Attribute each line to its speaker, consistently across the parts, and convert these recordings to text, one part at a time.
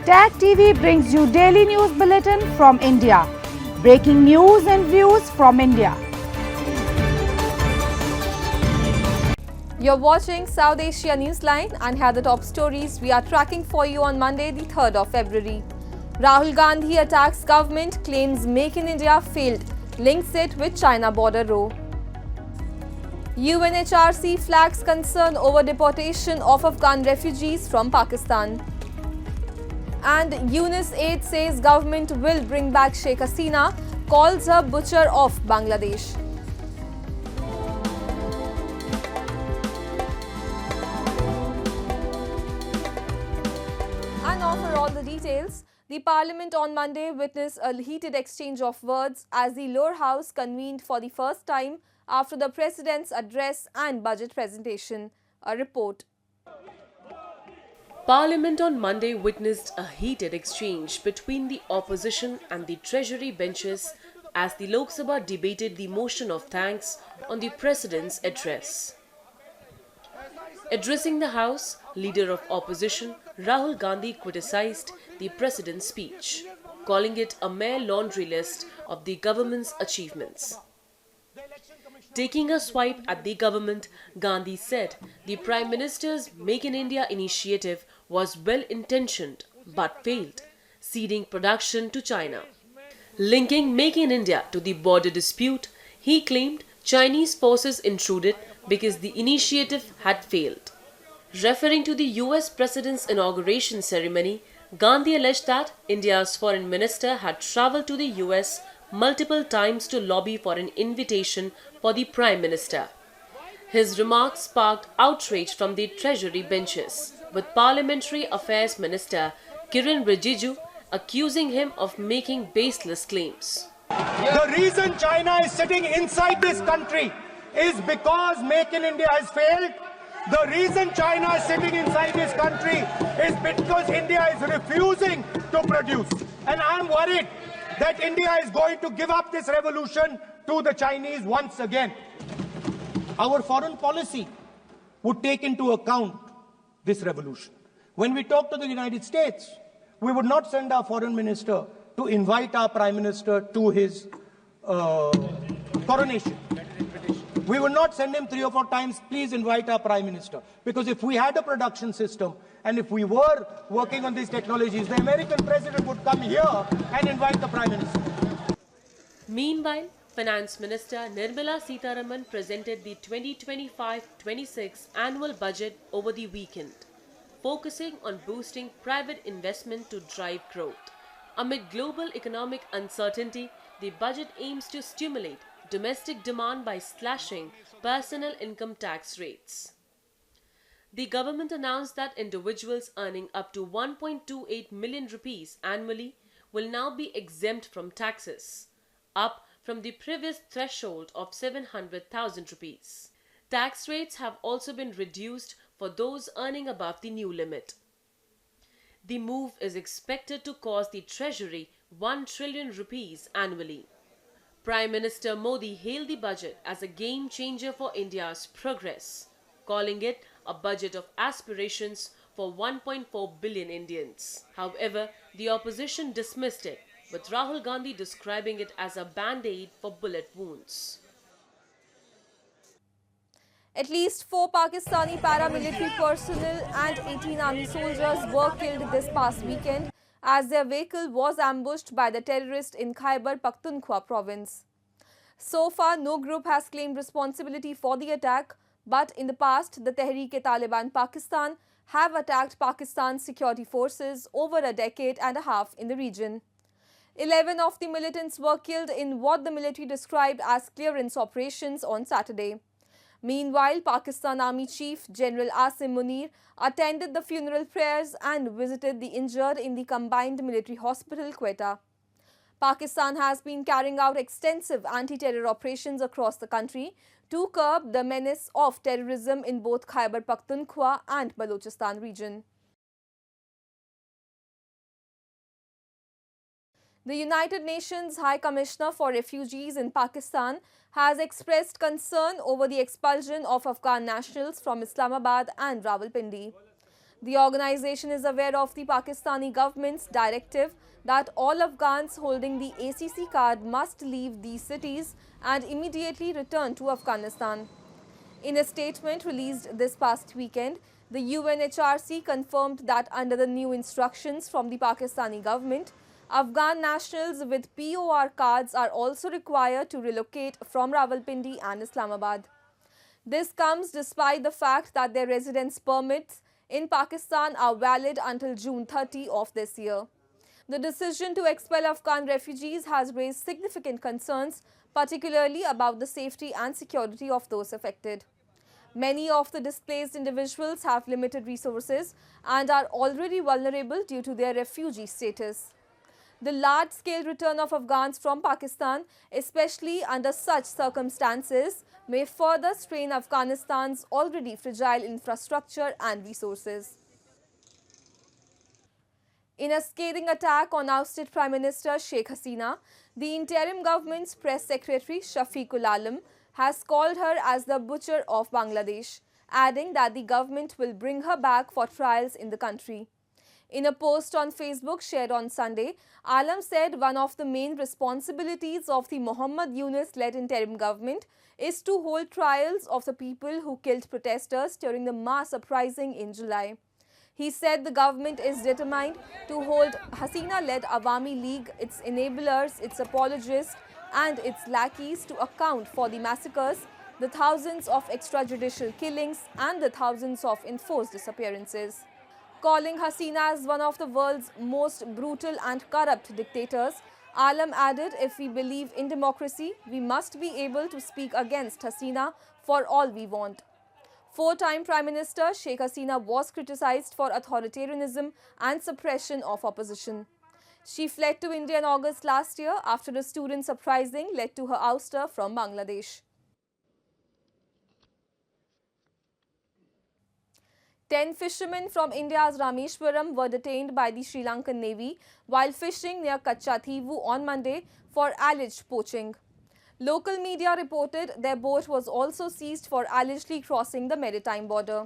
Speaker 1: Tag TV brings you daily news bulletin from India. Breaking news and views from India.
Speaker 2: You're watching South Asia Newsline and here are the top stories we are tracking for you on Monday, the 3rd of February. Rahul Gandhi attacks government, claims Make in India failed, links it with China border row. UNHRC flags concern over deportation of Afghan refugees from Pakistan. And UNICEF says government will bring back Sheikh Hasina, calls her butcher of Bangladesh. And now for all the details, the Parliament on Monday witnessed a heated exchange of words as the lower house convened for the first time after the President's address and budget presentation. A report.
Speaker 3: Parliament on Monday witnessed a heated exchange between the opposition and the Treasury benches as the Lok Sabha debated the motion of thanks on the President's address. Addressing the House, Leader of Opposition Rahul Gandhi criticized the President's speech, calling it a mere laundry list of the government's achievements. Taking a swipe at the government, Gandhi said the Prime Minister's Make in India initiative was well-intentioned but failed, ceding production to China. Linking Make in India to the border dispute, he claimed Chinese forces intruded because the initiative had failed. Referring to the US President's inauguration ceremony, Gandhi alleged that India's foreign minister had travelled to the US multiple times to lobby for an invitation for the Prime Minister. His remarks sparked outrage from the Treasury benches, with Parliamentary Affairs Minister Kiren Rijiju accusing him of making baseless claims.
Speaker 4: The reason China is sitting inside this country is because Make in India has failed. The reason China is sitting inside this country is because India is refusing to produce. And I'm worried that India is going to give up this revolution to the Chinese once again. Our foreign policy would take into account this revolution. When we talk to the United States, we would not send our foreign minister to invite our prime minister to his coronation. We would not send him 3 or 4 times, please invite our prime minister. Because if we had a production system and if we were working on these technologies, the American president would come here and invite the prime minister.
Speaker 3: Meanwhile, Finance Minister Nirmala Sitharaman presented the 2025-26 annual budget over the weekend, focusing on boosting private investment to drive growth. Amid global economic uncertainty, the budget aims to stimulate domestic demand by slashing personal income tax rates. The government announced that individuals earning up to 1.28 million rupees annually will now be exempt from taxes, up from the previous threshold of 700,000 rupees. Tax rates have also been reduced for those earning above the new limit. The move is expected to cost the Treasury 1 trillion rupees annually. Prime Minister Modi hailed the budget as a game changer for India's progress, calling it a budget of aspirations for 1.4 billion Indians. However, the opposition dismissed it, with Rahul Gandhi describing it as a band-aid for bullet wounds.
Speaker 2: At least 4 Pakistani paramilitary personnel and 18 army soldiers were killed this past weekend as their vehicle was ambushed by the terrorists in Khyber Pakhtunkhwa province. So far, no group has claimed responsibility for the attack, but in the past, the Tehreek-e-Taliban Pakistan have attacked Pakistan's security forces over a decade and a half in the region. 11 of the militants were killed in what the military described as clearance operations on Saturday. Meanwhile, Pakistan Army Chief General Asim Munir attended the funeral prayers and visited the injured in the combined military hospital, Quetta. Pakistan has been carrying out extensive anti-terror operations across the country to curb the menace of terrorism in both Khyber Pakhtunkhwa and Balochistan region. The United Nations High Commissioner for Refugees in Pakistan has expressed concern over the expulsion of Afghan nationals from Islamabad and Rawalpindi. The organization is aware of the Pakistani government's directive that all Afghans holding the ACC card must leave these cities and immediately return to Afghanistan. In a statement released this past weekend, the UNHRC confirmed that under the new instructions from the Pakistani government, Afghan nationals with POR cards are also required to relocate from Rawalpindi and Islamabad. This comes despite the fact that their residence permits in Pakistan are valid until June 30 of this year. The decision to expel Afghan refugees has raised significant concerns, particularly about the safety and security of those affected. Many of the displaced individuals have limited resources and are already vulnerable due to their refugee status. The large-scale return of Afghans from Pakistan, especially under such circumstances, may further strain Afghanistan's already fragile infrastructure and resources. In a scathing attack on ousted Prime Minister Sheikh Hasina, the interim government's press secretary Shafiqul Alam has called her as the butcher of Bangladesh, adding that the government will bring her back for trials in the country. In a post on Facebook shared on Sunday, Alam said one of the main responsibilities of the Muhammad Yunus-led interim government is to hold trials of the people who killed protesters during the mass uprising in July. He said the government is determined to hold Hasina-led Awami League, its enablers, its apologists and its lackeys to account for the massacres, the thousands of extrajudicial killings and the thousands of enforced disappearances. Calling Hasina as one of the world's most brutal and corrupt dictators, Alam added, if we believe in democracy, we must be able to speak against Hasina for all we want. Four-time Prime Minister Sheikh Hasina was criticized for authoritarianism and suppression of opposition. She fled to India in August last year after a student uprising led to her ouster from Bangladesh. 10 fishermen from India's Rameshwaram were detained by the Sri Lankan Navy while fishing near Kachathivu on Monday for alleged poaching. Local media reported their boat was also seized for allegedly crossing the maritime border.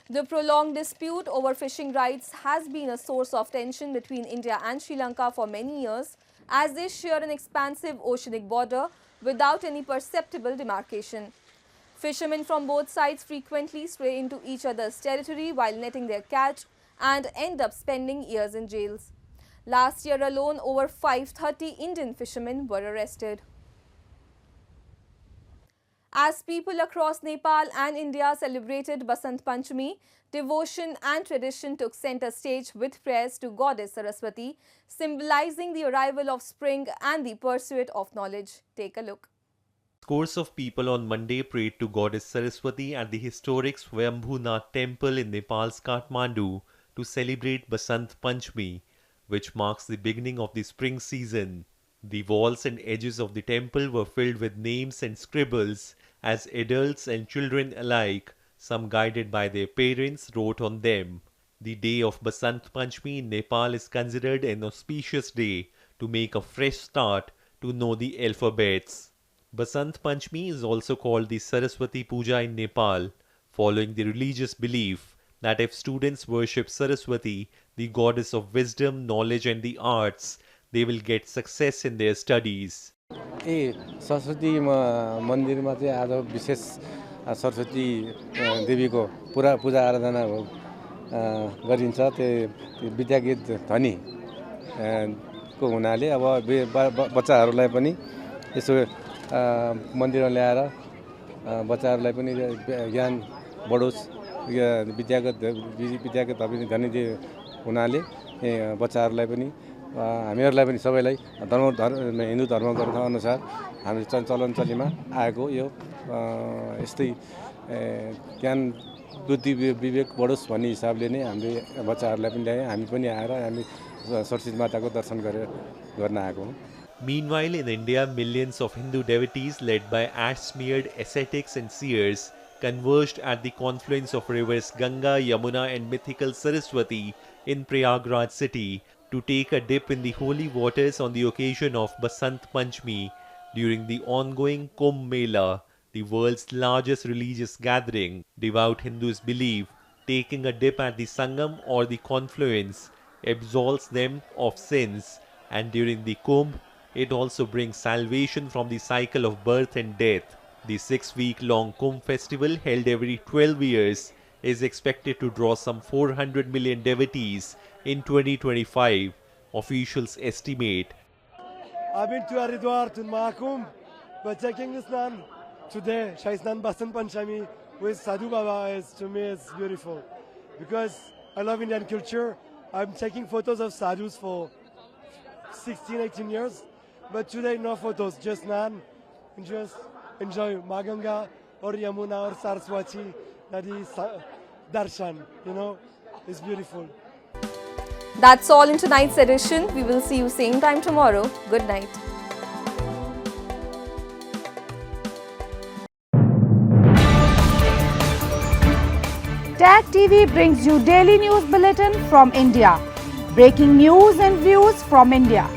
Speaker 2: The prolonged dispute over fishing rights has been a source of tension between India and Sri Lanka for many years, as they share an expansive oceanic border without any perceptible demarcation. Fishermen from both sides frequently stray into each other's territory while netting their catch and end up spending years in jails. Last year alone, over 530 Indian fishermen were arrested. As people across Nepal and India celebrated Basant Panchami, devotion and tradition took center stage with prayers to Goddess Saraswati, symbolizing the arrival of spring and the pursuit of knowledge. Take a look.
Speaker 5: Scores of people on Monday prayed to Goddess Saraswati at the historic Swayambhunath temple in Nepal's Kathmandu to celebrate Basant Panchami, which marks the beginning of the spring season. The walls and edges of the temple were filled with names and scribbles as adults and children alike, some guided by their parents, wrote on them. The day of Basant Panchami in Nepal is considered an auspicious day to make a fresh start to know the alphabets. Basant Panchami is also called the Saraswati Puja in Nepal, following the religious belief that if students worship Saraswati, the goddess of wisdom, knowledge and the arts, they will get success in their studies.
Speaker 6: Saraswati मन्दिरमा चाहिँ आज विशेष सरस्वती देवीको पूजा आराधना गरिन्छ त्यो विद्यागीत ध्वनि को हुनाले अब बच्चाहरूलाई पनि यसो मन्दिरमा ल्याएर बच्चाहरूलाई पनि ज्ञान बढोस् विद्यागत ध्वनि हुनाले बच्चाहरूलाई पनि हामीहरूलाई पनि सबैलाई हिन्दू धर्मग्रन्थ अनुसार हामी चलन चलीमा आएको यो यस्तै ज्ञान बुद्धि विवेक बढोस् भन्ने हिसाबले नै हामीले बच्चाहरूलाई पनि ल्याए हामी पनि आएर हामी सरस्वती माताको दर्शन गर्न आएको हौं.
Speaker 5: Meanwhile, in India, millions of Hindu devotees led by ash-smeared ascetics and seers converged at the confluence of rivers Ganga, Yamuna and mythical Saraswati in Prayagraj city to take a dip in the holy waters on the occasion of Basant Panchami during the ongoing Kumbh Mela, the world's largest religious gathering. Devout Hindus believe taking a dip at the Sangam or the confluence absolves them of sins, and during the Kumbh, it also brings salvation from the cycle of birth and death. The 6-week-long Kumbh festival, held every 12 years, is expected to draw some 400 million devotees in 2025, officials estimate.
Speaker 7: I've been to Haridwar to Mahakumbh, but taking this Snan today, Shaisnan Basant Panchami with Sadhu Baba, is to me it's beautiful. Because I love Indian culture. I'm taking photos of sadhus for 16, 18 years. But today no photos, just Snan. Just enjoy Maganga or Yamuna or Saraswati, that is Darshan, you know, it's beautiful.
Speaker 2: That's all in tonight's edition. We will see you same time tomorrow. Good night.
Speaker 1: Tag TV brings you daily news bulletin from India. Breaking news and views from India.